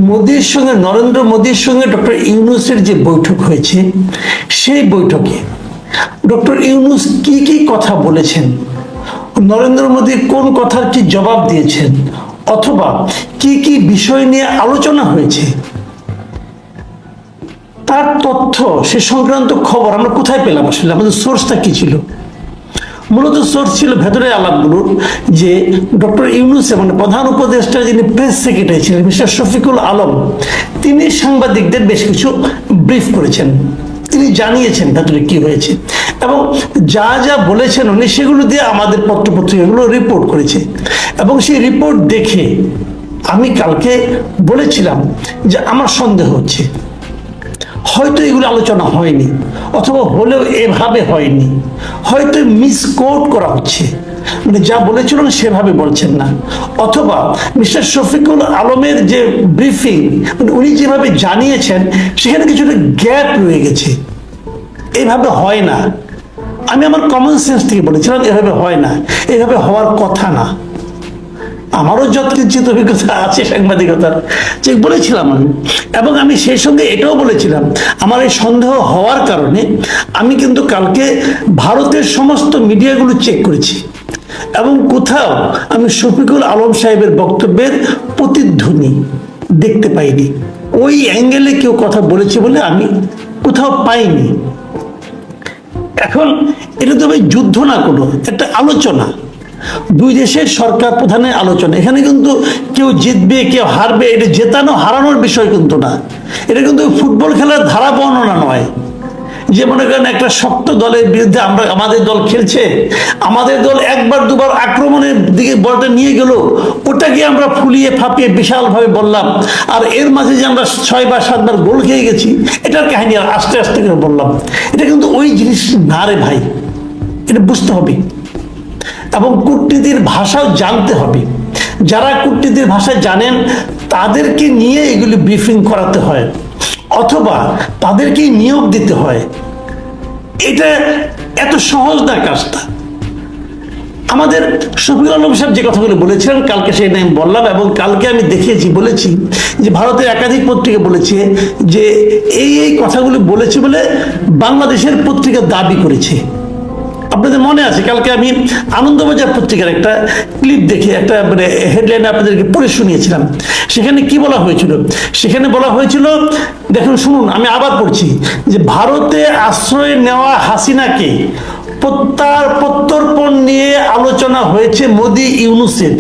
মোদির সঙ্গে নরেন্দ্র মোদির সঙ্গে ডক্টর ইউনূসের যে বৈঠক হয়েছে, সেই বৈঠকে ডক্টর ইউনূস কি কি কথা বলেছেন, নরেন্দ্র মোদী কোন কথার কি জবাব দিয়েছেন, অথবা কি কি বিষয় নিয়ে আলোচনা হয়েছে, তার তথ্য সে সংক্রান্ত খবর আমরা কোথায় পেলাম? আসলে আমাদের সোর্সটা কি ছিল? মূলত সোর্স ছিল ভেতরের আলাপগুলোর, যে ডক্টর ইউনূস মানে প্রধান উপদেষ্টা যিনি প্রেস সেক্রেটারি ছিলেন মিস্টার শফিকুল আলম, তিনি সাংবাদিকদের বেশ কিছু ব্রিফ করেছেন, তিনি জানিয়েছেন ভেতরে কি হয়েছে এবং যা যা বলেছেন উনি সেগুলো দিয়ে আমাদের পত্রপত্রিকাগুলো রিপোর্ট করেছে। এবং সেই রিপোর্ট দেখে আমি কালকে বলেছিলাম যে আমার সন্দেহ হচ্ছে হয়তো এগুলো আলোচনা হয়নি, অথবা হলেও এভাবে হয়নি, হয়তো মিসকোট করা হচ্ছে, মানে যা বলেছিলেন সেভাবে বলছেন না, অথবা মিস্টার শফিকুল আলমের যে ব্রিফিং মানে উনি যেভাবে জানিয়েছেন সেখানে কিছুটা গ্যাপ রয়ে গেছে, এইভাবে হয় না। আমি আমার কমন সেন্স থেকে বলেছিলাম এভাবে হয় না, এভাবে হওয়ার কথা না। আমারও যৎকিঞ্চিত অভিজ্ঞতা আছে সাংবাদিকতার, যে বলেছিলাম আমি, এবং আমি সেই সঙ্গে এটাও বলেছিলাম আমার এই সন্দেহ হওয়ার কারণে আমি কিন্তু কালকে ভারতের সমস্ত মিডিয়াগুলো চেক করেছি এবং কোথাও আমি শফিকুল আলম সাহেবের বক্তব্যের প্রতিধ্বনি দেখতে পাইনি। ওই অ্যাঙ্গেলে কেউ কথা বলেছে বলে আমি কোথাও পাইনি। এখন এটা তো ভাই যুদ্ধ না, কোনো একটা আলোচনা, দুই দেশের সরকার প্রধানের আলোচনা। এখানে কিন্তু কেউ জিতবে কেউ হারবে, এটা জেতানো হারানোর বিষয় কিন্তু না, এটা কিন্তু ফুটবল খেলার ধারা বর্ণনা নয় যে মনে করেন একটা শক্ত দলের বিরুদ্ধে আমাদের দল খেলছে, আমাদের দল একবার দুবার আক্রমণের দিকে বলটা নিয়ে গেল, ওটাকে আমরা ফুলিয়ে ফাঁপিয়ে বিশালভাবে বললাম, আর এর মাঝে যে আমরা 6 বা 7 বার গোল খেয়ে গেছি এটার কাহিনী আর আস্তে আস্তে করে বললাম। এটা কিন্তু ওই জিনিস না রে ভাই, এটা বুঝতে হবে এবং কূটনীতির ভাষাও জানতে হবে। যারা কূটনীতির ভাষা জানেন তাদেরকে নিয়ে এগুলি ব্রিফিং করাতে হয়, অথবা তাদেরকেই নিয়োগ দিতে হয়। এটা এত সহজ না কাজটা। আমাদের শফিকুল আলম সাহেব যে কথাগুলো বলেছিলেন কালকে সেই আমি বললাম, এবং কালকে আমি দেখিয়েছি, বলেছি যে ভারতের একাধিক পত্রিকা বলেছে যে এই কথাগুলো বলেছে বলে বাংলাদেশের পত্রিকা দাবি করেছে। আপনাদের মনে আছে কালকে আমি আনন্দবাজার পত্রিকার একটা ক্লিপ দেখে একটা মানে হেডলাইন আপনাদেরকে পড়ে শুনিয়েছিলাম। সেখানে কি বলা হয়েছিল? সেখানে বলা হয়েছিল, দেখুন শুনুন, আমি আবার পড়ছি, যে ভারতে আশ্রয় নেওয়া হাসিনাকে প্রত্যর্পণ নিয়ে আলোচনা হয়েছে মোদি ইউনূসের,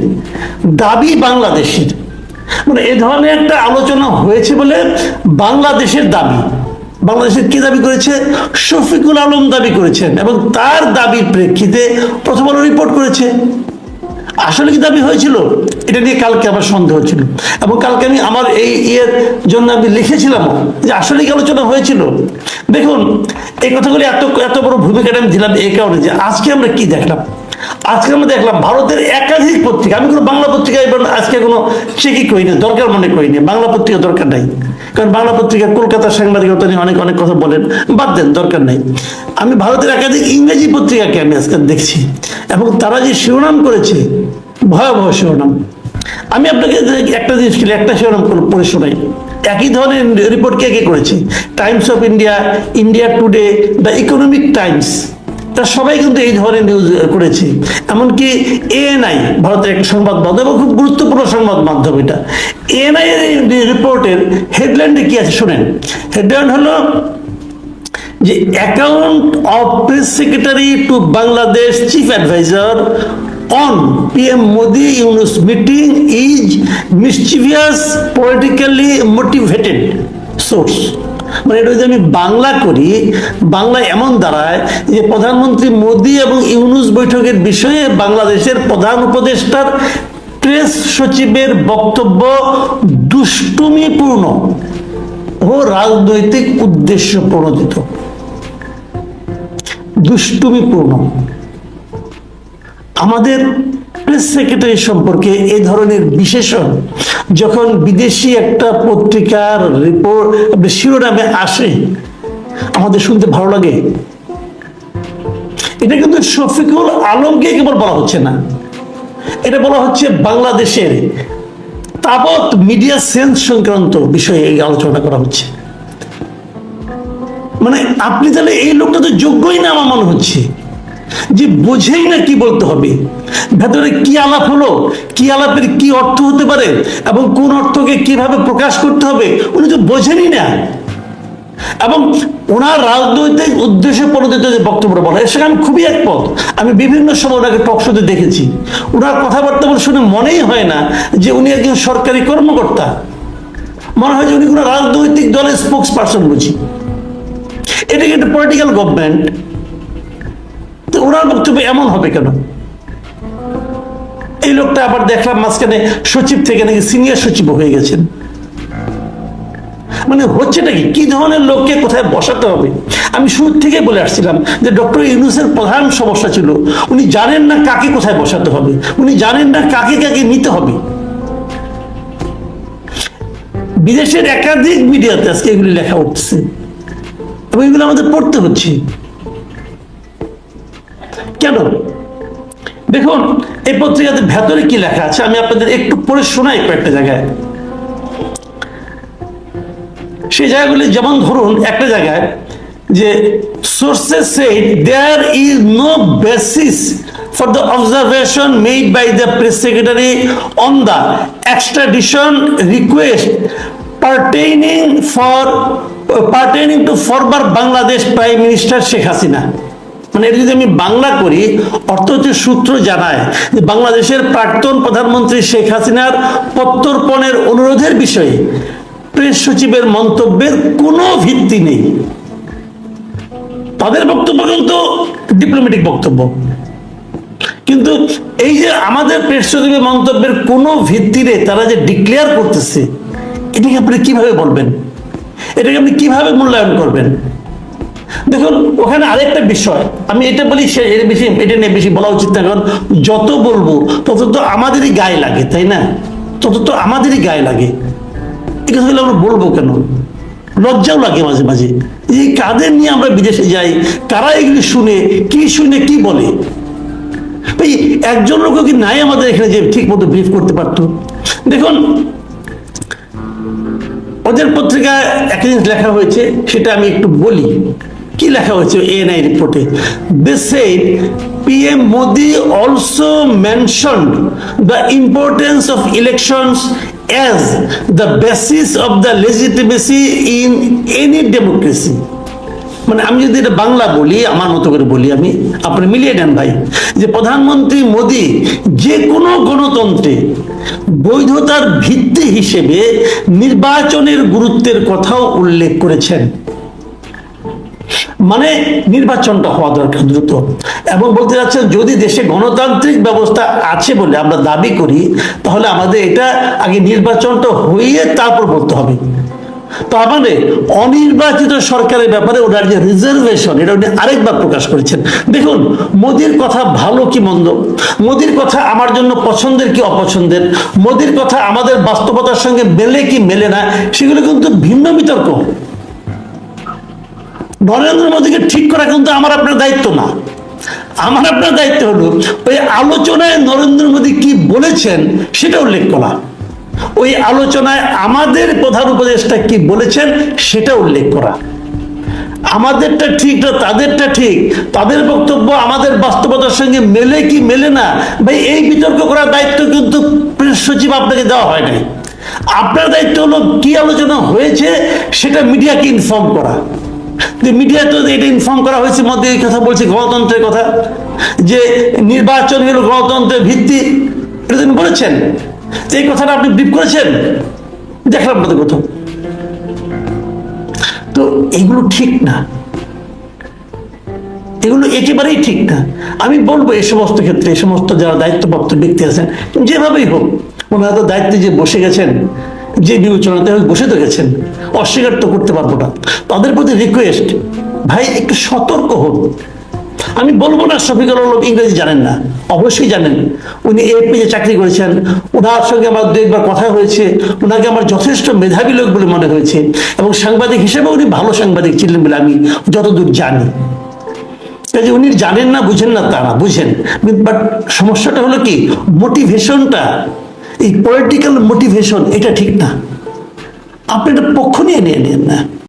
দাবি বাংলাদেশের। মানে এ ধরনের একটা আলোচনা হয়েছে বলে বাংলাদেশের দাবি। বাংলাদেশের কি দাবি করেছে? শফিকুল আলম দাবি করেছেন, এবং তার দাবির প্রেক্ষিতে প্রথম আলো রিপোর্ট করেছে। আসলে কি দাবি হয়েছিল এটা নিয়ে কালকে আমার সন্দেহ ছিল, এবং কালকে আমি আমার এর জন্য আমি লিখেছিলাম যে আসলে কি আলোচনা হয়েছিল। দেখুন এই কথাগুলি এত বড় ভূমিকাটা আমি দিলাম এই কারণে যে আজকে আমরা কি দেখলাম। আজকে আমরা দেখলাম ভারতের একাধিক পত্রিকা, আমি কোনো বাংলা পত্রিকায় আজকে কোনো চেকই করি না, দরকার মনে করি না, বাংলা পত্রিকা দরকার নাই, কারণ বাংলা পত্রিকা কলকাতার সাংবাদিকতা নিয়ে অনেক কথা বলেন, বাদ দেন, দরকার নেই। আমি ভারতের একাধিক ইংরেজি পত্রিকাকে আমি আজকে দেখছি, এবং তারা যে শিরোনাম করেছে ভয়াবহ শিরোনাম। আমি আপনাকে একটা জিনিস একটা শিরোনাম পড়ে শোনাই। একই ধরনের রিপোর্ট কে করেছে? Times of India, India today, the economic Times, তারা সবাই কিন্তু এই ধরনের নিউজ করেছে। এমনকি এএনআই, ভারতের একটা সংবাদ মাধ্যম এবং খুব গুরুত্বপূর্ণ সংবাদ মাধ্যম এটা, এএনআই এর রিপোর্টের হেডলাইনটা কি আছে শুনেন। হেডলাইন হলো যে account of press secretary to Bangladesh chief adviser on PM Modi Yunus meeting is mischievous, politically motivated source। মানে এটা যদি আমি বাংলা করি, বাংলা এমন দাঁড়ায় যে প্রধানমন্ত্রী মোদি এবং ইউনূস বৈঠকের বিষয়ে বাংলাদেশের প্রধান উপদেষ্টার প্রেস সচিবের বক্তব্য দুষ্টুমিপূর্ণ ও রাজনৈতিক উদ্দেশ্য প্রণোদিত। দুষ্টুমিপূর্ণ। আমাদের প্রেস সেক্রেটারি সম্পর্কে এই ধরনের বিশেষণ যখন বিদেশি একটা পত্রিকার রিপোর্ট শিরোনামে আসে আমাদের শুনতে ভালো লাগে। এটা কিন্তু শফিকুল আলমকে কেবল বলা হচ্ছে না, এটা বলা হচ্ছে বাংলাদেশের তাবৎ মিডিয়া সেন্স সংক্রান্ত বিষয়ে এই আলোচনা করা হচ্ছে। মানে আপনি তাহলে এই লোকটা তো যোগ্যই না আমার মনে হচ্ছে, যে বোঝেই না কি বলতে হবে, ভেতরে কি আলাপ হলো, কি আলাপের কি অর্থ হতে পারে এবং কোন অর্থকে কিভাবে প্রকাশ করতে হবে উনি তো বোঝেনই না। এবং ওনার রাজনৈতিক উদ্দেশ্যে প্রণোদিত যে বক্তব্য বলা, এর সঙ্গে আমি খুবই একমত। আমি বিভিন্ন সময় ওনাকে টক শোতে দেখেছি, ওনার কথাবার্তা শুনে মনেই হয় না যে উনি একজন সরকারি কর্মকর্তা, মনে হয় যে উনি কোনো রাজনৈতিক দলের স্পোক্স পার্সন বুঝি। এটা কি একটা পলিটিক্যাল গভর্নমেন্ট? তো ওনার বক্তব্য এমন হবে কেন? এই লোকটা আবার দেখলাম মাঝখানে সচিব থেকে নাকি সিনিয়র সচিব হয়ে গেছেন। মানে হচ্ছেটা কি ধরনের লোককে কোথায় বসাতে হবে? আমি শুরু থেকে বলে আসছিলাম যে ডক্টর ইউনূসের প্রধান সমস্যা ছিল উনি জানেন না কাকে কোথায় বসাতে হবে, উনি জানেন না কাকে কাকে নিতে হবে। বিদেশের একাধিক মিডিয়াতে আজকে এগুলি লেখা উঠছে এবং এগুলো আমাদের পড়তে হচ্ছে। কেন? দেখুন এই পত্রিকাতে ভেতরে কি লেখা আছে আমি আপনাদের একটু পড়ে শোনাই কয়েকটা জায়গায়। সেই জায়গাগুলি যেমন ধরুন একটা জায়গায় যে sources said there is no basis for the observation made by the press secretary on the extradition request pertaining to former Bangladesh Prime Minister Sheikh Hasina। মানে এটা যদি আমি বাংলা করি অর্থ হচ্ছে সূত্র জানায় যে বাংলাদেশের প্রাক্তন প্রধানমন্ত্রী শেখ হাসিনার প্রত্যর্পণের অনুরোধের বিষয়ে প্রেস সচিবের মন্তব্যের কোনো ভিত্তি নেই। তাদের বক্তব্য কিন্তু ডিপ্লোম্যাটিক বক্তব্য, কিন্তু এই যে আমাদের প্রেস সচিবের মন্তব্যের কোনো ভিত্তি নেই তারা যে ডিক্লেয়ার করতেছে, এটাকে আপনি কিভাবে বলবেন? এটাকে আপনি কিভাবে মূল্যায়ন করবেন? দেখুন ওখানে আরেকটা বিষয় আমি এটা বলি, এটা নিয়ে বেশি বলা উচিত না, কারণ যত বলবো তত তো আমাদেরই গায়ে লাগে, তাই না? তত তো আমাদেরই গায়ে লাগে। এটা হলে আমরা বলবো কেন? লজ্জাও লাগে মাঝে মাঝে যে কাদের নিয়ে আমরা বিদেশে যাই, কারা এগুলি শুনে কি বলে। ভাই একজন লোক কি নাই আমাদের এখানে যে ঠিক মতো ব্রিফ করতে পারতো? দেখুন ওদের পত্রিকায় একটা জিনিস লেখা হয়েছে, সেটা আমি একটু বলি। কি লেখা হয়েছে এএনআই রিপোর্টে? They said PM Modi also mentioned the importance of elections as the basis of the legitimacy in any democracy। মানে আমি যদি এটা বাংলা বলি, আমার মতো করে বলি, আমি আপনি মিলিয়ে নেন ভাই, যে প্রধানমন্ত্রী মোদি যে কোনো গণতন্ত্রে বৈধতার ভিত্তি হিসেবে নির্বাচনের গুরুত্বের কথাও উল্লেখ করেছেন। মানে নির্বাচনটা হওয়া দরকার দ্রুত, এবং বলতে যাচ্ছেন যদি দেশে গণতান্ত্রিক ব্যবস্থা আছে বলে আমরা দাবি করি তাহলে আমাদের এটা আগে নির্বাচনটা হইয়ে তারপর বলতে হবে। তার মানে অনির্বাচিত সরকারের ব্যাপারে ওনার যে রিজার্ভেশন, এটা উনি আরেকবার প্রকাশ করেছেন। দেখুন মোদির কথা ভালো কি মন্দ, মোদির কথা আমার জন্য পছন্দের কি অপছন্দের, মোদির কথা আমাদের বাস্তবতার সঙ্গে মেলে কি মেলে না, সেগুলো কিন্তু ভিন্ন বিতর্ক। নরেন্দ্র মোদীকে ঠিক করা কিন্তু আমার আপনার দায়িত্ব না। আমার আপনার দায়িত্ব হলো ওই আলোচনায় নরেন্দ্র মোদী কি বলেছেন সেটা উল্লেখ করা, ওই আলোচনায় আমাদের প্রধান উপদেষ্টা কি বলেছেন সেটা উল্লেখ করা। আমাদেরটা ঠিক না তাদেরটা ঠিক, তাদের বক্তব্য আমাদের বাস্তবতার সঙ্গে মেলে কি মেলে না, ভাই এই বিতর্ক করার দায়িত্ব কিন্তু প্রেস সচিব আপনাকে দেওয়া হয় নাই। আপনার দায়িত্ব হলো কি আলোচনা হয়েছে সেটা মিডিয়াকে ইনফর্ম করা। মিডিয়া তো এটা ইনফর্ম করা হয়েছে, মধ্যে এই কথা বলছে গণতন্ত্রের কথা, যে নির্বাচন হলো গণতন্ত্রের ভিত্তি, এটা তিনি বলেছেন। এই কথাটা আপনি ব্রিফ করেছেন, দেখলাম না কোথাও। তো এগুলো ঠিক না, এগুলো একেবারেই ঠিক না। আমি বলবো এই সমস্ত ক্ষেত্রে এই সমস্ত যারা দায়িত্বপ্রাপ্ত ব্যক্তি আছেন, যেভাবেই হোক ওনারা তো দায়িত্বে যে বসে গেছেন, যে বিবেচনাতে বসে তো গেছেন, অস্বীকার তো করতে পারবো না। তাদের প্রতি রিকোয়েস্ট, ভাই একটু সতর্ক হন। আমি বলবো না শফিকুল আলম ইংরেজি জানেন না, অবশ্যই জানেন। উনি এএফপিতে চাকরি করেছেন, ওনার সঙ্গে আমার দু একবার কথা হয়েছে, ওনাকে আমার যথেষ্ট মেধাবী লোক বলে মনে হয়েছে, এবং সাংবাদিক হিসেবে উনি ভালো সাংবাদিক ছিলেন বলে আমি যতদূর জানি। কাজে উনি জানেন না বুঝেন না তা না, বুঝেন, বাট সমস্যাটা হলো কি মোটিভেশনটা, এই পলিটিক্যাল মোটিভেশন এটা ঠিক না। আপনি একটা পক্ষ নিয়ে নিয়ে নেন না।